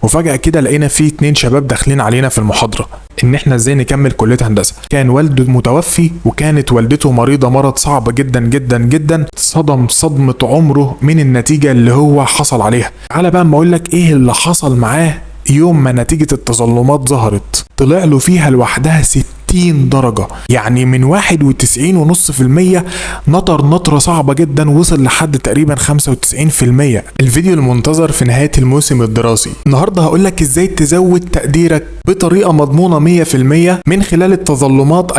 وفجأة كده لقينا في 2 شباب داخلين علينا في المحاضرة ان احنا ازاي نكمل كلية هندسة. كان والده متوفي وكانت والدته مريضة مرض صعب جدا جدا جدا، صدم صدمة عمره من النتيجة اللي هو حصل عليها. تعالى بقى اما اقول لك ايه اللي حصل معاه يوم ما نتيجة التظلمات ظهرت. طلع له فيها لوحدها 60 درجة، يعني من 91.5% نطر نطرة صعبة جدا، وصل لحد تقريبا 95%. الفيديو المنتظر في نهاية الموسم الدراسي. النهاردة هقولك ازاي تزود تقديرك بطريقة مضمونة 100% من خلال التظلمات 2022-2023.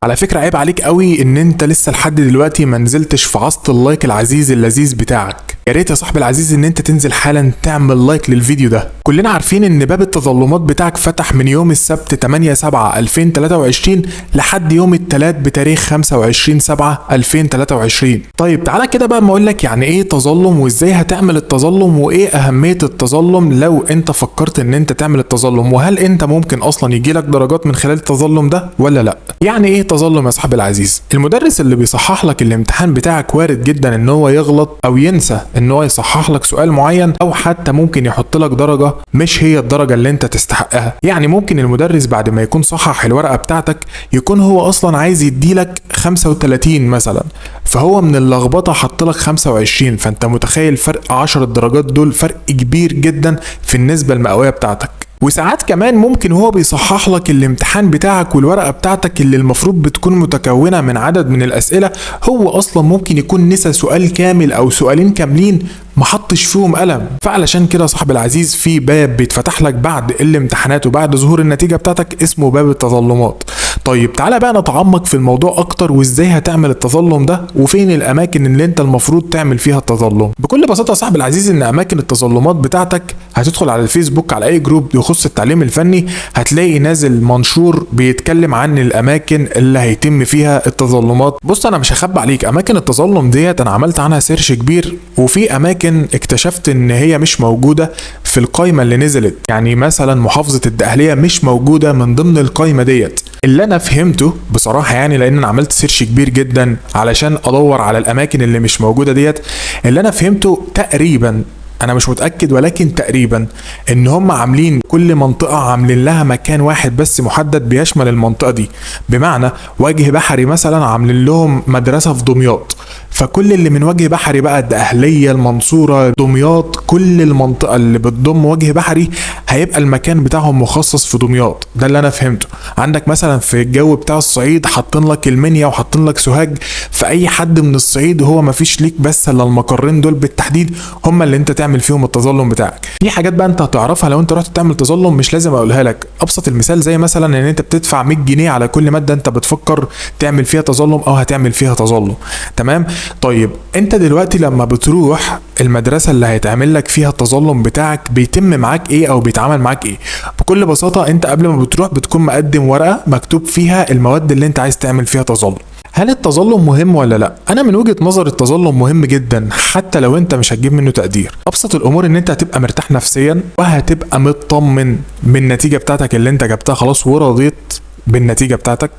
على فكرة عيب عليك قوي ان انت لسه لحد دلوقتي ما نزلتش في عصت اللايك العزيز اللذيذ بتاعك. يا ريت يا صاحبي العزيز ان انت تنزل حالا تعمل لايك للفيديو ده. كلنا عارفين ان باب التظلمات بتاعك فتح من يوم السبت 8/7/2023 لحد يوم الثلاث بتاريخ 25/7/2023. طيب تعالى كده بقى ما اقول لك يعني ايه تظلم وازاي هتعمل التظلم وايه اهمية التظلم لو انت فكرت ان انت تعمل التظلم، وهل انت ممكن اصلا يجيلك درجات من خلال التظلم ده ولا لا. يعني ايه تظلم يا صاحبي العزيز؟ المدرس اللي بيصحح لك الامتحان بتاعك وارد جدا ان هو يغلط او ينسى ان هو يصحح لك سؤال معين، او حتى ممكن يحط لك درجة مش هي الدرجة اللي انت تستحقها. يعني ممكن المدرس بعد ما يكون صحح الورقة بتاعتك يكون هو اصلا عايز يديلك 35 مثلا، فهو من اللخبطة حط لك 25. فانت متخيل فرق 10 درجات دول فرق كبير جدا في النسبة المئوية بتاعتك. وساعات كمان ممكن هو بيصحح لك الامتحان بتاعك والورقة بتاعتك اللي المفروض بتكون متكونة من عدد من الأسئلة، هو أصلا ممكن يكون نسى سؤال كامل أو سؤالين كاملين ما حطش فيهم قلم. فعلشان كده صاحب العزيز في باب بيتفتح لك بعد الامتحانات وبعد ظهور النتيجة بتاعتك اسمه باب التظلمات. طيب تعالى بقى نتعمق في الموضوع اكتر وازاي هتعمل التظلم ده وفين الاماكن اللي انت المفروض تعمل فيها التظلم. بكل بساطة يا صاحب العزيز ان اماكن التظلمات بتاعتك هتدخل على الفيسبوك على اي جروب يخص التعليم الفني، هتلاقي نازل منشور بيتكلم عن الاماكن اللي هيتم فيها التظلمات. بص انا مش هخبي عليك، اماكن التظلم ديت انا عملت عنها سيرش كبير، وفي اماكن اكتشفت ان هي مش موجودة في القائمة اللي نزلت. يعني مثلا محافظة الدقهلية مش موجودة من ضمن القائمة ديت. اللي انا فهمته بصراحة يعني لان انا عملت سيرش كبير جدا علشان ادور على الاماكن اللي مش موجودة ديت، اللي انا فهمته تقريبا، انا مش متأكد ولكن تقريبا ان هم عاملين كل منطقة عاملين لها مكان واحد بس محدد بيشمل المنطقة دي. بمعنى وجه بحري مثلا عاملين لهم مدرسة في دمياط، فكل اللي من وجه بحري بقى الدقهلية المنصورة دمياط كل المنطقة اللي بتضم وجه بحري هيبقى المكان بتاعهم مخصص في دمياط. ده اللي انا فهمته. عندك مثلا في الجو بتاع الصعيد حاطين لك المنيا وحاطين لك سوهاج، فاي حد من الصعيد هو مفيش ليك بس الا المقرين دول بالتحديد هم اللي انت تعمل فيهم التظلم بتاعك. في حاجات بقى انت هتعرفها لو انت رحت تعمل تظلم مش لازم اقولها لك. ابسط المثال زي مثلا ان انت بتدفع 100 جنيه على كل مادة انت بتفكر تعمل فيها تظلم او هتعمل فيها تظلم. تمام؟ طيب انت دلوقتي لما بتروح المدرسة اللي هيتعمل لك فيها التظلم بتاعك بيتم معاك ايه او بيتعامل معاك ايه؟ بكل بساطة انت قبل ما بتروح بتكون مقدم ورقة مكتوب فيها المواد اللي انت عايز تعمل فيها تظلم. هل التظلم مهم ولا لا؟ انا من وجهة نظر التظلم مهم جدا حتى لو انت مش هتجيب منه تقدير. ابسط الامور ان انت هتبقى مرتاح نفسيا وهتبقى مطمن بالنتيجة بتاعتك اللي انت جبتها خلاص ورضيت بالنتيجة بتاعتك.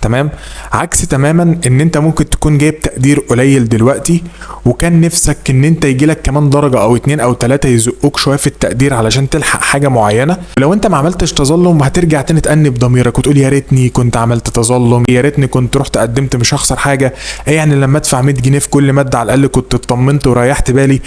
تمام؟ عكس تماما ان انت ممكن تكون جايب تقدير قليل دلوقتي وكان نفسك ان انت يجيلك كمان درجة او 2 أو 3 يزقوك شوية في التقدير علشان تلحق حاجة معينة. ولو انت ما عملتش تظلم هترجع تاني تأنب ضميرك وتقول يا ريتني كنت عملت تظلم، يا ريتني كنت رحت قدمت مش هخسر حاجة، ايه يعني لما ادفع 100 جنيه في كل مادة على الاقل كنت اطمنت وريحت بالي.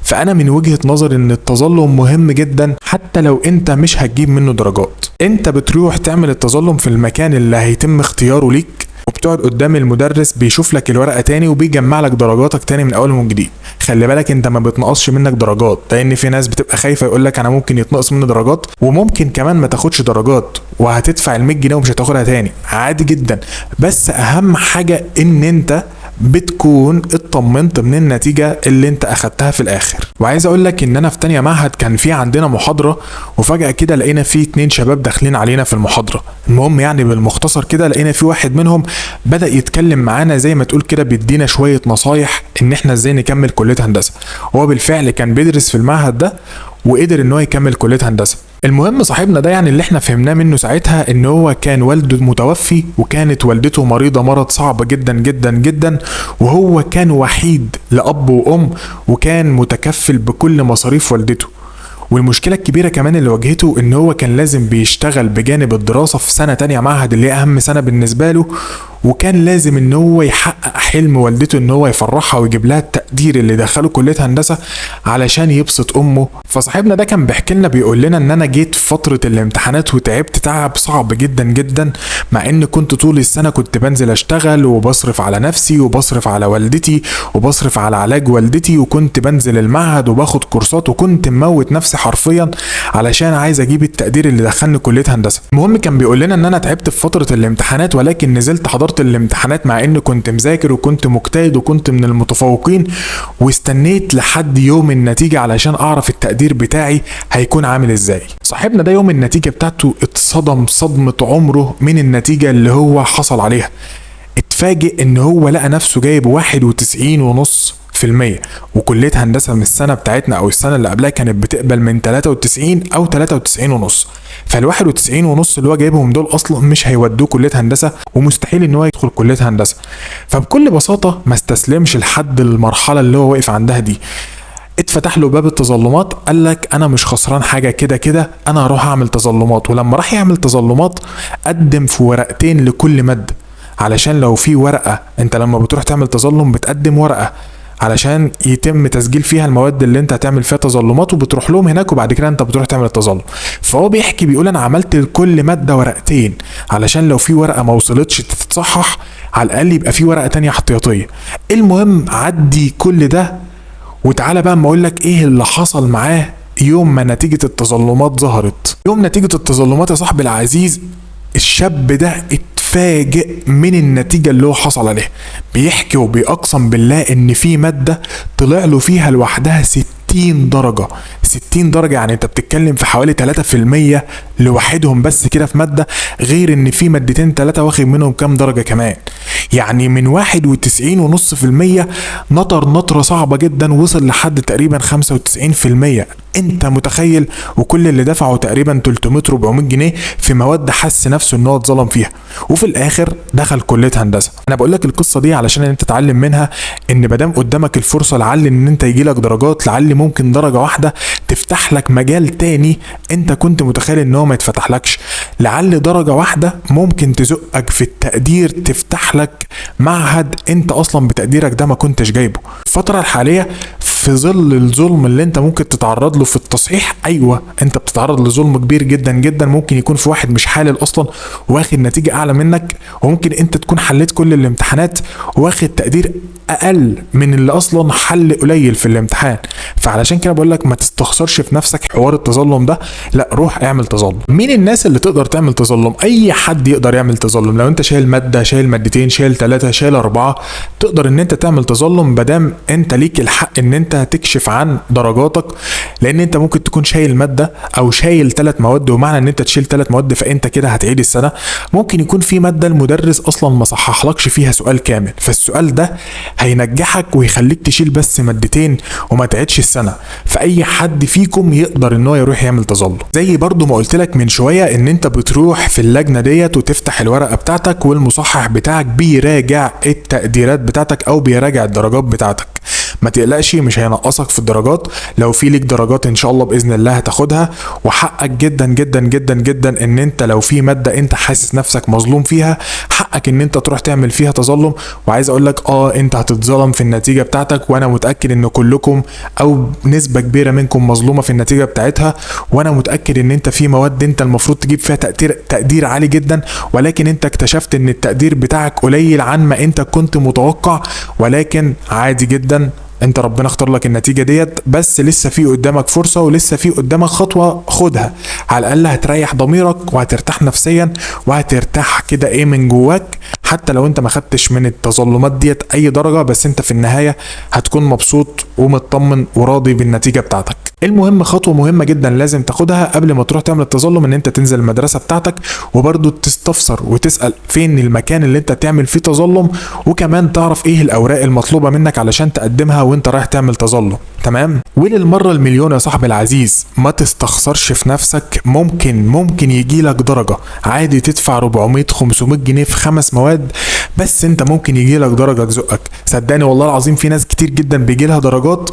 فانا من وجهة نظري ان التظلم مهم جدا حتى لو انت مش هتجيب منه درجات. انت بتروح تعمل التظلم في المكان اللي هيتم اختياره ليك وبتقعد قدام المدرس بيشوف لك الورقه تاني وبيجمع لك درجاتك تاني من اول وجديد. خلي بالك انت ما بتنقصش منك درجات، لان في ناس بتبقى خايفه يقول لك انا ممكن يتنقص مني درجات وممكن كمان ما تاخدش درجات وهتدفع ال 100 جنيه ومش هتاخدها تاني عادي جدا. بس اهم حاجه ان انت بتكون اطمنت من النتيجة اللي انت اخدتها في الاخر. وعايز اقول لك ان انا في تانية معهد كان في عندنا محاضرة وفجأة كده لقينا في 2 شباب داخلين علينا في المحاضرة. المهم يعني بالمختصر كده لقينا في واحد منهم بدأ يتكلم معانا زي ما تقول كده بيدينا شوية نصايح ان احنا ازاي نكمل كلية هندسة. هو بالفعل كان بيدرس في المعهد ده وقدر ان هو يكمل كليه هندسه. المهم صاحبنا ده يعني اللي احنا فهمناه منه ساعتها ان هو كان والده متوفي وكانت والدته مريضه مرض صعب جدا جدا جدا، وهو كان وحيد لاب وام وكان متكفل بكل مصاريف والدته. والمشكلة الكبيرة كمان اللي واجهته ان هو كان لازم بيشتغل بجانب الدراسة في سنة تانية معهد اللي هي اهم سنة بالنسبة له، وكان لازم ان هو يحقق حلم والدته ان هو يفرحها ويجيب لها التقدير اللي دخله كلية هندسة علشان يبسط امه. فصاحبنا ده كان بيحكي لنا بيقول لنا ان انا جيت في فترة الامتحانات وتعبت تعب صعب جدا جدا، مع ان كنت طول السنة كنت بنزل اشتغل وبصرف على نفسي وبصرف على والدتي وبصرف على علاج والدتي، وكنت بنزل المعهد وباخد كورسات وكنت مموت نفسي حرفيا علشان عايز اجيب التقدير اللي دخلني كلية هندسة. المهم كان بيقول لنا ان انا تعبت في فترة الامتحانات، ولكن نزلت حضرت الامتحانات مع اني كنت مذاكر وكنت مجتهد وكنت من المتفوقين، واستنيت لحد يوم النتيجة علشان اعرف التقدير بتاعي هيكون عامل ازاي. صاحبنا ده يوم النتيجة بتاعته اتصدم صدمة عمره من النتيجة اللي هو حصل عليها. اتفاجئ ان هو لقى نفسه جايب 91.5%، وكلية هندسة من السنة بتاعتنا او السنة اللي قبلها كانت بتقبل من 93 او 93.5، فال91.5 اللي هو جايبهم دول اصلا مش هيودوه كلية هندسة ومستحيل ان هو يدخل كلية هندسة. فبكل بساطة ما استسلمش لحد المرحلة اللي هو واقف عندها دي، اتفتح له باب التظلمات، قال لك انا مش خسران حاجه كده كده، انا هروح اعمل تظلمات. ولما راح يعمل تظلمات قدم في ورقتين لكل ماده، علشان لو في ورقه انت لما بتروح تعمل تظلم بتقدم ورقه علشان يتم تسجيل فيها المواد اللي انت هتعمل فيها تظلمات، وبتروح لهم هناك وبعد كده انت بتروح تعمل التظلم. فهو بيحكي بيقول انا عملت لكل ماده ورقتين علشان لو في ورقه ما وصلتش تتصحح على الاقل يبقى في ورقه تانية احتياطيه. المهم عدي كل ده، وتعالى بقى اما اقول لك ايه اللي حصل معاه يوم ما نتيجة التظلمات ظهرت. يوم نتيجة التظلمات يا صاحبي العزيز الشاب ده اتفاجئ من النتيجة اللي هو حصل عليها. بيحكي وبيقسم بالله ان في مادة طلع له فيها لوحدها 60 درجة. 60 درجة يعني انت بتتكلم في حوالي 3% لوحدهم بس كده في مادة، غير ان في مادتين 3 واخد منهم كام درجة كمان. يعني من 91.5% نطر نطرة صعبة جدا وصل لحد تقريبا 95%. انت متخيل؟ وكل اللي دفعوا تقريبا 300-400 جنيه في مواد حس نفسه ان هو اتظلم فيها، وفي الاخر دخل كلية هندسة. انا بقول لك القصة دي علشان انت تتعلم منها ان مادام قدامك الفرصة لعل ان انت يجيلك درجات، لعل ممكن درجة واحدة تفتح لك مجال تاني انت كنت متخيل ان هو ما يتفتحلكش. لعل درجة واحدة ممكن تزقك في التقدير، تفتح لك معهد انت اصلا بتقديرك ده ما كنتش جايبه. الفترة الحالية في ظل الظلم اللي انت ممكن تتعرض له في التصحيح، ايوه انت بتتعرض لظلم كبير جدا جدا. ممكن يكون في واحد مش حالل اصلا واخد نتيجة اعلى منك، وممكن انت تكون حليت كل الامتحانات واخد تقدير اقل من اللي اصلا حل قليل في الامتحان. فعلشان كده بقول لك ما تستخسرش في نفسك حوار التظلم ده، لا روح اعمل تظلم. مين الناس اللي تقدر تعمل تظلم؟ اي حد يقدر يعمل تظلم. لو انت شايل ماده، شايل مادتين، شايل 3، شايل 4، تقدر ان انت تعمل تظلم مادام انت ليك الحق ان انت تكشف عن درجاتك. لان انت ممكن تكون شايل ماده او شايل 3 مواد، ومعنى ان انت تشيل 3 مواد فانت كده هتعيد السنه. ممكن يكون في ماده المدرس اصلا ما صححلكش فيها سؤال كامل، فالسؤال ده هينجحك ويخليك تشيل بس مادتين وما تعيدش السنه. فاي حد فيكم يقدر ان هو يروح يعمل تظلم. زي برضو ما قلت لك من شويه ان انت بتروح في اللجنه ديت وتفتح الورقه بتاعتك والمصحح بتاعك بيراجع التقديرات بتاعتك او بيراجع الدرجات بتاعتك. ما تقلقش مش هينقصك في الدرجات، لو في ليك درجات ان شاء الله باذن الله هتاخدها. وحقك جدا جدا جدا جدا ان انت لو في ماده انت حاسس نفسك مظلوم فيها، حقك ان انت تروح تعمل فيها تظلم. وعايز اقول لك انت هتتظلم في النتيجه بتاعتك، وانا متاكد ان كلكم او نسبه كبيره منكم مظلومه في النتيجه بتاعتها. وانا متاكد ان انت في مواد انت المفروض تجيب فيها تقدير عالي جدا، ولكن انت اكتشفت ان التقدير بتاعك قليل عن ما انت كنت متوقع. ولكن عادي جدا، انت ربنا اختار لك النتيجه ديت، بس لسه في قدامك فرصه ولسه في قدامك خطوه، خدها. على الاقل هتريح ضميرك وهترتاح نفسيا وهترتاح كده من جواك. حتى لو انت ما خدتش من التظلمات ديت اي درجه، بس انت في النهايه هتكون مبسوط ومطمن وراضي بالنتيجه بتاعتك. المهم خطوة مهمة جدا لازم تاخدها قبل ما تروح تعمل التظلم، ان انت تنزل المدرسة بتاعتك وبرضو تستفسر وتسأل فين المكان اللي انت تعمل فيه تظلم، وكمان تعرف ايه الاوراق المطلوبة منك علشان تقدمها وانت رايح تعمل تظلم. تمام. وللمرة المليون يا صاحبي العزيز، ما تستخسرش في نفسك. ممكن يجيلك درجة عادي، تدفع 400 500 جنيه في 5 مواد، بس انت ممكن يجيلك درجة تزقك. صدقني والله العظيم في ناس كتير جدا بيجيلها درجات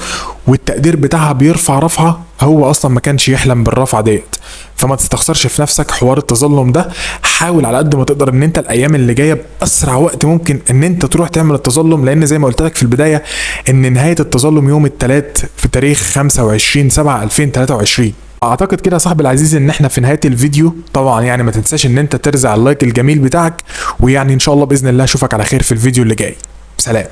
والتقدير بتاعها بيرفع رفعة هو اصلا ما كانش يحلم بالرفعة ديت. فما تستخسرش في نفسك حوار التظلم ده. حاول على قد ما تقدر ان انت الايام اللي جايه باسرع وقت ممكن ان انت تروح تعمل التظلم، لان زي ما قلت لك في البدايه ان نهايه التظلم يوم الثلاث في تاريخ 25/7/2023. اعتقد كده يا صاحبي العزيز ان احنا في نهايه الفيديو. طبعا يعني ما تنساش ان انت ترزع اللايك الجميل بتاعك، ويعني ان شاء الله باذن الله اشوفك على خير في الفيديو اللي جاي. سلام.